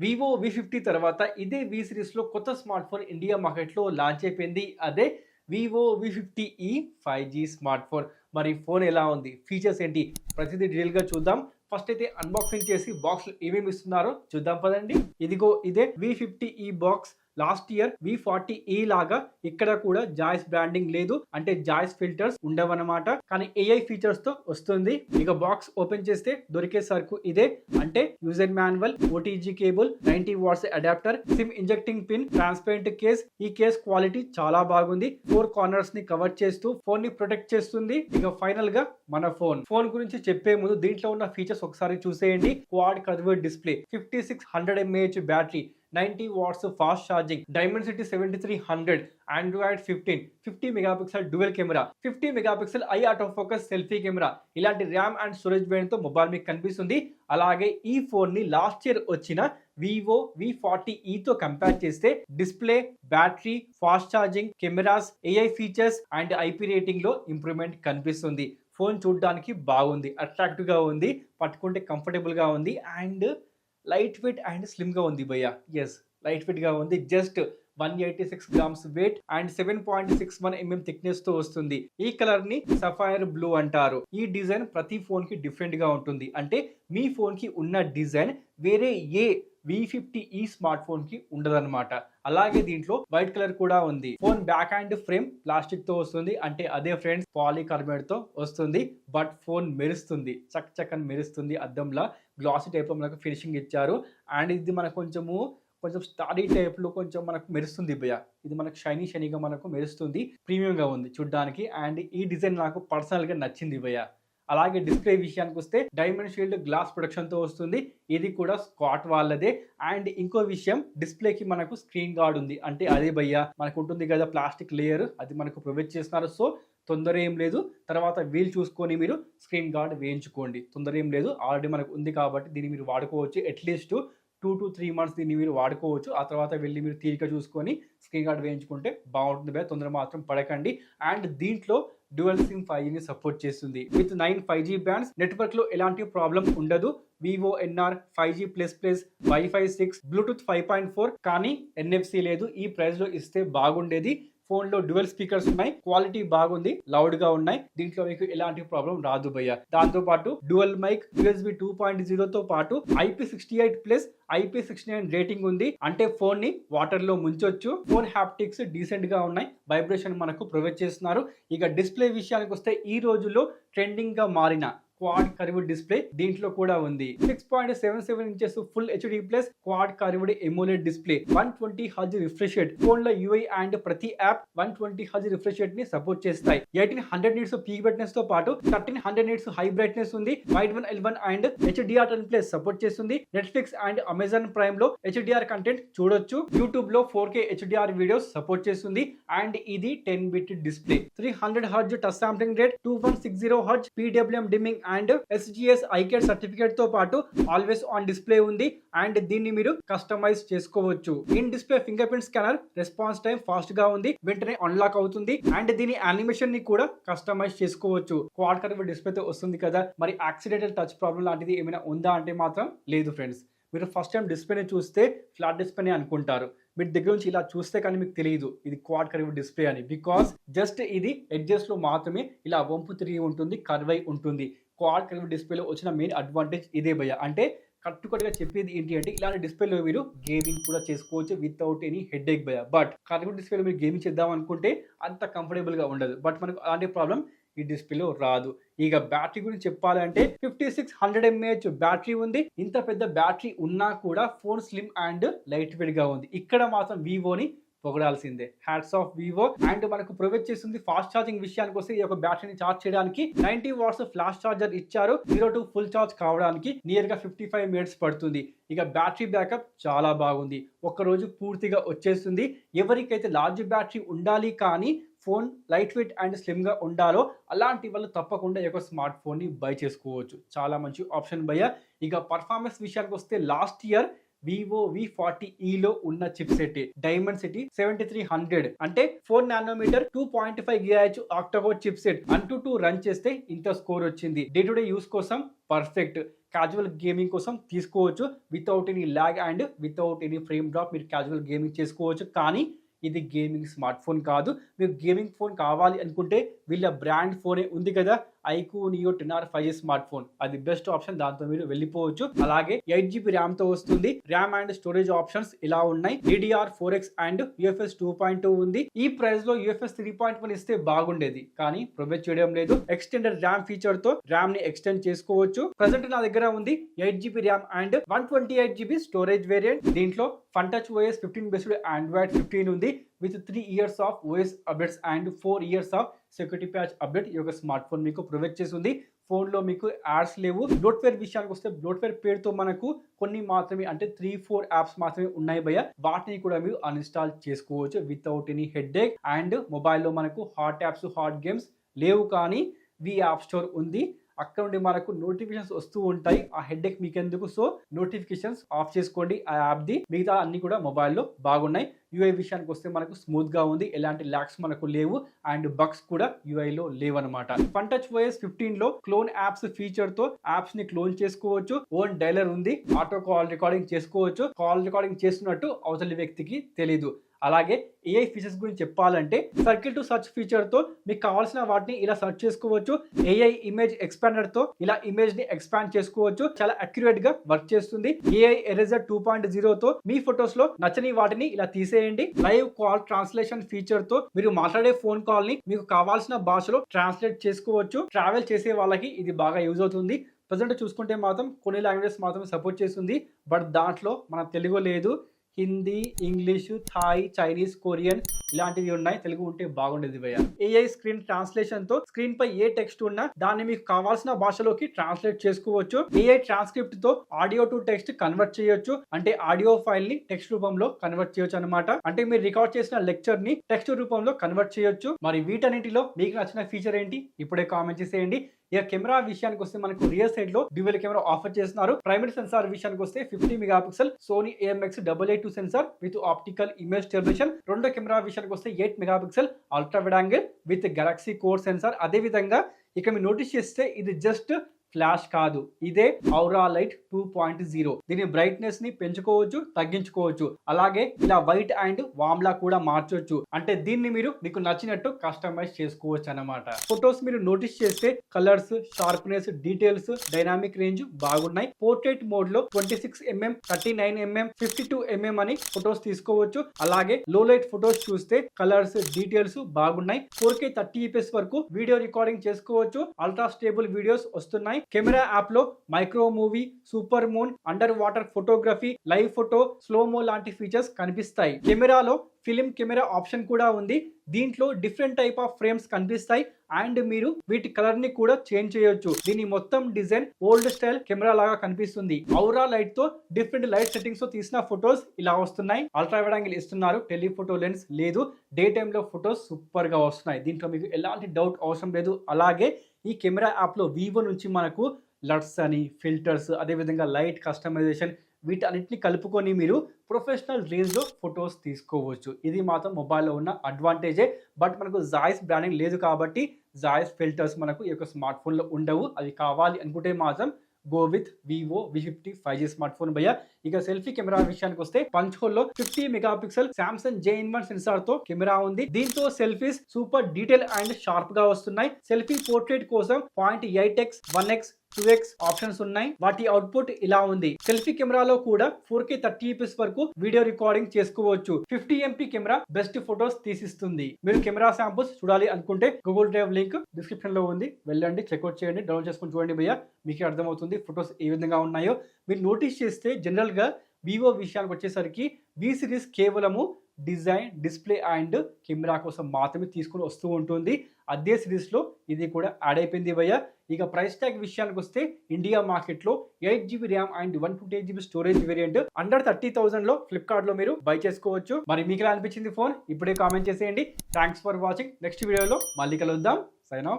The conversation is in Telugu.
వివో వి50 తర్వాత ఇదే వి సిరీస్లో కొత్త స్మార్ట్ ఫోన్ ఇండియా మార్కెట్లో లాంచ్ అయిపోయింది. అదే వివో వి50ఈ 5G స్మార్ట్ ఫోన్. మరి ఫోన్ ఎలా ఉంది, ఫీచర్స్ ఏంటి, ప్రతిదీ డీటెయిల్గా చూద్దాం. ఫస్ట్ అయితే అన్బాక్సింగ్ చేసి బాక్స్ ఏమేమి ఇస్తున్నారో చూద్దాం పదండి. ఇదిగో ఇదే వి50ఈ బాక్స్. లాస్ట్ ఇయర్ వి40ఈ లాగా ఇక్కడ కూడా జాయిస్ బ్రాండింగ్ లేదు, అంటే జాయిస్ ఫిల్టర్స్ ఉండవన్నమాట. కానీ ఏఐ ఫీచర్స్ తో వస్తుంది. ఇక బాక్స్ ఓపెన్ చేస్తే దొరికే సరుకు ఇదే, అంటే user manual, OTG cable, 90 watts adapter, SIM injecting pin, transparent case. ఈ కేస్ క్వాలిటీ చాలా బాగుంది. 4 కార్నర్స్ ని కవర్ చేస్తూ ఫోన్ ని ప్రొటెక్ట్ చేస్తుంది. ఇక ఫైనల్ గా మన ఫోన్ గురించి చెప్పే ముందు దీంట్లో ఉన్న ఫీచర్స్ ఒకసారి చూసేయండి. Quad curved display, 5600 mAh battery, 90 watts fast charging, Dimensity 7300, Android 15, 50 megapixel dual camera, 50 megapixel eye auto focus selfie camera. ఇలాంటి ర్యామ్ అండ్ స్టోరేజ్ వేరియంట్ తో మొబైల్ మీకు కనిపిస్తుంది. అలాగే ఈ ఫోన్ ని లాస్ట్ ఇయర్ వచ్చిన వివో వి40ఈ తో కంపేర్ చేస్తే display, battery, fast charging, cameras, AI features and IP rating లో ఇంప్రూవ్మెంట్ కనిపిస్తుంది. ఫోన్ చూడడానికి బాగుంది, అట్రాక్టివ్ గా ఉంది, పట్టుకుంటే కంఫర్టబుల్ గా ఉంది and light weight and slim గా ఉంది భయ్య. ఎస్, లైట్ వెయిట్ గా ఉంది. Just 186 grams wait and 7.61 mm thickness తో వస్తుంది. ఈ కలర్ ని సఫైర్ బ్లూ అంటారు. ఈ డిజైన్ ప్రతి ఫోన్ కి డిఫరెంట్ గా ఉంటుంది. అంటే మీ ఫోన్ కి ఉన్న డిజైన్ వేరే ఏ వి50ఈ స్మార్ట్ ఫోన్ కి ఉండదన్నమాట. అలాగే దీంట్లో వైట్ కలర్ కూడా ఉంది. Phone back and frame plastic తో వస్తుంది, అంటే అదే ఫ్రెండ్స్ పాలీకార్బోనేట్ తో వస్తుంది. బట్ ఫోన్ మెరుస్తుంది, చక్ చక్ అని మెరుస్తుంది. అద్దంలా గ్లాసీ టైప్ లో మనకు ఫినిషింగ్ ఇచ్చారు. అండ్ ఇది మనకు కొంచెం స్టాడీ టైప్ లో కొంచెం మనకు మెరుస్తుంది భయ్య. ఇది మనకు షైనీగా మనకు మెరుస్తుంది, ప్రీమియం గా ఉంది చూడడానికి. అండ్ ఈ డిజైన్ నాకు పర్సనల్ గా నచ్చింది భయ్య. అలాగే డిస్ప్లే విషయానికి వస్తే డైమండ్ షీల్డ్ గ్లాస్ ప్రొటెక్షన్ తో వస్తుంది. ఇది కూడా స్కాట్ వాళ్ళదే. అండ్ ఇంకో విషయం, డిస్ప్లేకి మనకు స్క్రీన్ గార్డ్ ఉంది, అంటే అదే భయ్య మనకు ఉంటుంది కదా ప్లాస్టిక్ లేయర్, అది మనకు ప్రొవైడ్ చేస్తున్నారు. సో తొందర ఏం లేదు. తర్వాత వీల్ చూసుకొని మీరు స్క్రీన్ గార్డ్ వేయించుకోండి, తొందర ఏం లేదు. ఆల్రెడీ మనకు ఉంది కాబట్టి దీన్ని మీరు వాడుకోవచ్చు. అట్లీస్ట్ 2 to 3 months దీన్ని మీరు వాడుకోవచ్చు. ఆ తర్వాత వెళ్ళి మీరు తీరిక చూసుకొని స్క్రీన్ గార్డ్ వేయించుకుంటే బాగుంటుంది భయ్య. తొందర మాత్రం పడకండి. అండ్ దీంట్లో డ్యూయల్ సిమ్ 5Gని సపోర్ట్ చేస్తుంది. With 9 5G bands. నెట్వర్క్ లో ఎలాంటి ప్రాబ్లం ఉండదు. Vivo NR, 5G++, wifi 6, Bluetooth 5.4, కానీ ఎన్ఎఫ్సి లేదు. ఈ ప్రైస్ లో ఇస్తే బాగుండేది. ఫోన్ లో డ్యూయల్ స్పీకర్స్ ఉన్నాయి, క్వాలిటీ బాగుంది, లౌడ్ గా ఉన్నాయి. దీంట్లో మీకు ఎలాంటి ప్రాబ్లం రాదు భయ్య. దాంతో పాటు డ్యూయల్ మైక్, USB 2.0 తో పాటు IP68+ IP69 రేటింగ్ ఉంది, అంటే ఫోన్ ని వాటర్ లో ముంచొచ్చు. ఫోన్ హ్యాప్టిక్స్ డీసెంట్ గా ఉన్నాయి, వైబ్రేషన్ మనకు ప్రొవైడ్ చేస్తున్నారు. ఇక డిస్ప్లే విషయానికి వస్తే ఈ రోజుల్లో ట్రెండింగ్ గా మారిన క్వాడ్ కర్వ్డ్ డిస్ప్లే దీంట్లో కూడా ఉంది. 6.77 inches full HD+ quad curved AMOLED display, 120 Hz refresh rate. Phone లో UI అండ్ ప్రతి యాప్ 120 Hz రిఫ్రెష్ రేట్ ని సపోర్ట్ చేస్తాయి. 1800 nits పీక్ బ్రైట్నెస్ తో పాటు 1300 nits హై బ్రైట్నెస్ ఉంది. Wide 1L1 and HDR10+ support చేస్తుంది. నెట్ఫ్లిక్స్ అండ్ అమెజాన్ ప్రైమ్ లో HDR కంటెంట్ చూడొచ్చు. యూట్యూబ్ లో 4K HDR వీడియోస్ సపోర్ట్ చేస్తుంది. అండ్ ఇది 10-bit display, 300 Hz touch sampling rate, 2160 Hz PWM dimming and SGS iCare certificate తో పాటు ఆల్వేస్ ఆన్ డిస్ప్లే ఉంది. అండ్ దీన్ని మీరు కస్టమైజ్ చేసుకోవచ్చు. In display finger print scanner, response time fast గా ఉంది, వెంటనే అన్లాక్ అవుతుంది. అండ్ దీని యానిమేషన్ ని కూడా కస్టమైజ్ చేసుకోవచ్చు. క్వాడ్ కర్వ్డ్ డిస్ప్లే తో వస్తుంది కదా, మరి యాక్సిడెంటల్ టచ్ ప్రాబ్లం లాంటిది ఏమైనా ఉందా అంటే మాత్రం లేదు ఫ్రెండ్స్. మీరు ఫస్ట్ టైం డిస్ప్లేని చూస్తే ఫ్లాట్ డిస్ప్లేనే అనుకుంటారు. మీరు దగ్గర నుంచి ఇలా చూస్తే కానీ మీకు తెలియదు ఇది క్వాడ్ కర్వ్డ్ డిస్ప్లే అని. బికాస్ జస్ట్ ఇది ఎడ్జెస్ లో మాత్రమే ఇలా వంపు తిరిగి ఉంటుంది, కర్వ్ అయి ఉంటుంది. క్వాడ్ కర్వ్డ్ డిస్ప్లేలో వచ్చిన మెయిన్ అడ్వాంటేజ్ ఇదే భయ్య. అంటే కట్టుకట్టుగా చెప్పేది ఏంటి అంటే, ఇలాంటి డిస్ప్లేలో మీరు గేమింగ్ కూడా చేసుకోవచ్చు వితౌట్ ఎనీ హెడ్ ఏక్ భయ్య. బట్ కర్వ్డ్ డిస్ప్లేలో మీరు గేమింగ్ చేద్దాం అనుకుంటే అంత కంఫర్టబుల్ గా ఉండదు. బట్ మనకు అలాంటి ప్రాబ్లం ఈ డిస్ప్లేలో రాదు. ఇక బ్యాటరీ గురించి చెప్పాలంటే 5600 mAh బ్యాటరీ ఉంది. ఇంత పెద్ద బ్యాటరీ ఉన్నా కూడా phone slim and lightweight గా ఉంది. ఇక్కడ మాత్రం వివోని పొగడాల్సిందే. Hats off Vivo. అండ్ మనకు ప్రొవైడ్ చేస్తుంది ఫాస్ట్ ఛార్జింగ్ విషయానికి వస్తే ఈ యొక్క బ్యాటరీని ఛార్జ్ చేయడానికి 90 వాట్స్ ఫ్లాష్ ఛార్జర్ ఇచ్చారు. 0 to ఫుల్ ఛార్జ్ కావడానికి నియర్ గా 55 minutes పడుతుంది. ఇక బ్యాటరీ బ్యాకప్ చాలా బాగుంది, ఒక్కరోజు పూర్తిగా వచ్చేస్తుంది. ఎవరికైతే లార్జ్ బ్యాటరీ ఉండాలి కానీ phone light weight and slim గా ఉండాలో అలాంటి వాళ్ళు తప్పకుండా ఈ యొక్క స్మార్ట్ ఫోన్ ని బై చేసుకోవచ్చు. చాలా మంచి ఆప్షన్ భయ్య. ఇక పర్ఫార్మెన్స్ విషయానికి వస్తే లాస్ట్ ఇయర్ వివో వి40ఈలో ఉన్న చిప్ సెట్ డైమెన్సిటీ 7300, అంటే 4 nanometer 2.5 GHz octa-core chip set. 1 to 2 run చేస్తే ఇంత స్కోర్ వచ్చింది. డే టు డే యూస్ కోసం పర్ఫెక్ట్. క్యాజువల్ గేమింగ్ కోసం తీసుకోవచ్చు. Without any lag and without any frame drop మీరు క్యాజువల్ గేమింగ్ చేసుకోవచ్చు. కానీ ఇది గేమింగ్ స్మార్ట్ ఫోన్ కాదు. మీరు గేమింగ్ ఫోన్ కావాలి అనుకుంటే వీళ్ళ బ్రాండ్ ఫోనే ఉంది కదా, iQOO neo 10R 5G smart phone, అది బెస్ట్ ఆప్షన్. దాంతో మీరు వెళ్ళిపోవచ్చు. అలాగే 8GB ర్యామ్ తో వస్తుంది. ర్యామ్ అండ్ స్టోరేజ్ ఆప్షన్స్ ఇలా ఉన్నాయి. DDR4X అండ్ UFS 2.2 ఉంది. ఈ ప్రైస్ లో UFS 3.1 ఇస్తే బాగుండేది, కానీ ప్రొవైడ్ చేయడం లేదు. ఎక్స్టెండెడ్ ర్యామ్ ఫీచర్ తో ర్యామ్ ని ఎక్స్టెండ్ చేసుకోవచ్చు. ప్రెసెంట్ నా దగ్గర ఉంది 8GB RAM and 128GB storage variant. దీంట్లో FunTouch OS 15 బేస్డ్ Android 15 ఉంది with 3 years of OS updates and 4 years of security patch update ఈ యొక్క స్మార్ట్ ఫోన్ మీకు ప్రొవైడ్ చేస్తుంది. ఫోన్లో మీకు యాడ్స్ లేవు. బ్లోట్వేర్ విషయానికి వస్తే బ్లోట్వేర్ పేరుతో మనకు కొన్ని మాత్రమే, అంటే 3-4 యాప్స్ మాత్రమే ఉన్నాయి భయ్య. వాటిని కూడా మీరు అన్ఇన్స్టాల్ చేసుకోవచ్చు వితౌట్ ఎనీ హెడ్ఏక్. అండ్ మొబైల్లో మనకు హాట్ యాప్స్, హాట్ గేమ్స్ లేవు, కానీ వి యాప్ స్టోర్ ఉంది. అక్కడ నుండి మనకు నోటిఫికేషన్స్ వస్తూ ఉంటాయి. ఆ హెడ్ఏక్ మీకెందుకు? సో నోటిఫికేషన్స్ ఆఫ్ చేసుకోండి ఆ యాప్ది. మిగతా అన్ని కూడా మొబైల్లో బాగున్నాయి. యూఐ విషయానికి వస్తే మనకు స్మూత్ గా ఉంది, ఎలాంటి ల్యాగ్స్ మనకు లేవు అండ్ బగ్స్ కూడా యూఐలో లేవన్నమాట. FunTouch OS 15 లో క్లోన్ యాప్స్ ఫీచర్ తో యాప్స్ ని క్లోన్ చేసుకోవచ్చు. ఓన్ డైలర్ ఉంది, ఆటో కాల్ రికార్డింగ్ చేసుకోవచ్చు. కాల్ రికార్డింగ్ చేస్తున్నట్టు అవతలి వ్యక్తికి తెలీదు. అలాగే ఏఐ ఫీచర్స్ గురించి చెప్పాలంటే సర్కిల్ టు సర్చ్ ఫీచర్ తో మీకు కావాల్సిన వాటిని ఇలా సర్చ్ చేసుకోవచ్చు. ఏఐ ఇమేజ్ ఎక్స్పాండర్ తో ఇలా ఇమేజ్ ని ఎక్స్పాండ్ చేసుకోవచ్చు. చాలా అక్యురేట్ గా వర్క్ చేస్తుంది. ఏఐ ఎరేజర్ 2.0 తో మీ ఫొటోస్ లో నచ్చని వాటిని ఇలా తీసేయండి. లైవ్ కాల్ ట్రాన్స్లేషన్ ఫీచర్ తో మీరు మాట్లాడే ఫోన్ కాల్ ని మీకు కావాల్సిన భాషలో ట్రాన్స్లేట్ చేసుకోవచ్చు. ట్రావెల్ చేసే వాళ్ళకి ఇది బాగా యూజ్ అవుతుంది. ప్రజెంట్ చూసుకుంటే మాత్రం కొన్ని లాంగ్వేజెస్ మాత్రం సపోర్ట్ చేస్తుంది, బట్ దాంట్లో మన తెలుగు లేదు. Hindi, English, Thai, Chinese, Korean ఇలాంటివి ఉన్నాయి. తెలుగు ఉంటే బాగుండేది భయ్య. ఏఐ స్క్రీన్ ట్రాన్స్లేషన్ తో స్క్రీన్ పై ఏ టెక్స్ట్ ఉన్నా దాన్ని మీకు కావాల్సిన భాషలోకి ట్రాన్స్లేట్ చేసుకోవచ్చు. ఏఐ ట్రాన్స్క్రిప్ట్ తో ఆడియో టు టెక్స్ట్ కన్వర్ట్ చేయొచ్చు. అంటే ఆడియో ఫైల్ ని టెక్స్ట్ రూపంలో కన్వర్ట్ చేయొచ్చు అనమాట. అంటే మీరు రికార్డ్ చేసిన లెక్చర్ ని టెక్స్ట్ రూపంలో కన్వర్ట్ చేయొచ్చు. మరి వీటన్నిటిలో మీకు నచ్చిన ఫీచర్ ఏంటి ఇప్పుడే కామెంట్ చేసేయండి. ఇక కెమెరా విషయానికి వస్తే మనకు రియర్ సైడ్ లో డ్యూయల్ కెమెరా ఆఫర్ చేస్తున్నారు. ప్రైమరీ సెన్సార్ విషయానికి వస్తే 50 megapixel Sony AMX 882 sensor with optical image stabilisation. రెండో కెమెరా విషయానికి వస్తే 8 megapixel ultra wide angle with Galaxy core sensor. అదే విధంగా ఇక మీరు నోటీస్ చేస్తే ఇది జస్ట్ ఫ్లాష్ కాదు, ఇదే ఔరా లైట్ 2.0. దీని బ్రైట్నెస్ ని పెంచుకోవచ్చు, తగ్గించుకోవచ్చు. అలాగే ఇలా వైట్ అండ్ వామ్ లా కూడా మార్చొచ్చు. అంటే దీన్ని మీరు మీకు నచ్చినట్టు కస్టమైజ్ చేసుకోవచ్చు అన్నమాట. ఫొటోస్ మీరు నోటీస్ చేస్తే colours, sharpness, details, dynamic range బాగున్నాయి. పోర్ట్రేట్ మోడ్ లో 26mm, 39mm, 52mm అని ఫొటోస్ తీసుకోవచ్చు. అలాగే లో లైట్ ఫొటోస్ చూస్తే కలర్స్, డీటెయిల్స్ బాగున్నాయి. 4K 30fps వరకు వీడియో రికార్డింగ్ చేసుకోవచ్చు. అల్ట్రా స్టేబుల్ వీడియోస్ వస్తున్నాయి. కెమెరా యాప్ లో micro movie, super moon, under water photography, live photo, slow-mo లాంటి ఫీచర్స్ కనిపిస్తాయి. కెమెరాలో ఫిలిం కెమెరా ఆప్షన్ కూడా ఉంది. దీంట్లో డిఫరెంట్ టైప్ ఆఫ్ ఫ్రేమ్స్ కనిపిస్తాయి అండ్ మీరు వీటి కలర్ ని కూడా చేంజ్ చేయొచ్చు. దీని మొత్తం డిజైన్ ఓల్డ్ స్టైల్ కెమెరా లాగా కనిపిస్తుంది. ఔరా లైట్ తో డిఫరెంట్ లైట్ సెట్టింగ్స్ తో తీసిన ఫొటోస్ ఇలా వస్తున్నాయి. అల్ట్రా వైడ్ యాంగిల్ ఇస్తున్నారు, టెలిఫోటో లెన్స్ లేదు. డే టైమ్ లో ఫొటోస్ సూపర్ గా వస్తున్నాయి. దీంట్లో మీకు ఎలాంటి డౌట్ అవసరం లేదు. అలాగే ఈ కెమెరా యాప్ లో వివో నుంచి మనకు లట్స్ అని, ఫిల్టర్స్, అదేవిధంగా లైట్ కస్టమైజేషన్ వీటన్నిటిని కలుపుకొని మీరు ప్రొఫెషనల్ రేంజ్లో ఫొటోస్ తీసుకోవచ్చు. ఇది మాత్రం మొబైల్లో ఉన్న అడ్వాంటేజే. బట్ మనకు జాయిస్ బ్రాండింగ్ లేదు కాబట్టి జాయిస్ ఫిల్టర్స్ మనకు ఈ యొక్క స్మార్ట్ ఫోన్లో ఉండవు. అవి కావాలి అనుకుంటే మాత్రం go with Vivo V50 5G smart phone భయ్య. ఇక సెల్ఫీ కెమెరా విషయానికి వస్తే పంచ్ హోల్ లో 50 మెగాపిక్సెల్ సామ్సంగ్ J-in-1 సెన్సార్ తో కెమెరా ఉంది. దీంతో selfies super detail and sharp గా వస్తున్నాయి. సెల్ఫీ పోర్ట్రేట్ కోసం 0.8x, 1x, 2x ఆప్షన్స్ ఉన్నాయి. వాటి అవుట్పుట్ ఇలా ఉంది. సెల్ఫీ కెమెరాలో కూడా 4K 30fps వరకు వీడియో రికార్డింగ్ చేసుకోవచ్చు. 50MP camera best photos తీసిస్తుంది. మీరు కెమెరా శాంపుల్స్ చూడాలి అనుకుంటే గూగుల్ డ్రైవ్ లింక్ డిస్క్రిప్షన్ లో ఉంది, వెళ్ళండి, చెక్అవుట్ చేయండి, డౌన్లోడ్ చేసుకొని చూడండి భయ్య. మీకే అర్థమవుతుంది ఫొటోస్ ఏ విధంగా ఉన్నాయో. మీరు నోటీస్ చేస్తే జనరల్ గా వివో విషయానికి వచ్చేసరికి V సిరీస్ కేవలము డిజైన్, డిస్ప్లే అండ్ కెమెరా కోసం మాత్రమే తీసుకుని వస్తూ ఉంటుంది. అదే సిరీస్లో ఇది కూడా యాడ్ అయిపోయింది భయ్య. ఇక ప్రైస్ ట్యాగ్ విషయానికి వస్తే ఇండియా మార్కెట్లో 8GB RAM and 128GB storage variant under 30,000 లో ఫ్లిప్కార్ట్ లో మీరు బై చేసుకోవచ్చు. మరి మీకు ఎలా అనిపించింది ఫోన్ ఇప్పుడే కామెంట్ చేసేయండి. Thanks for watching. నెక్స్ట్ వీడియోలో మళ్ళీ కలుద్దాం. Sign of.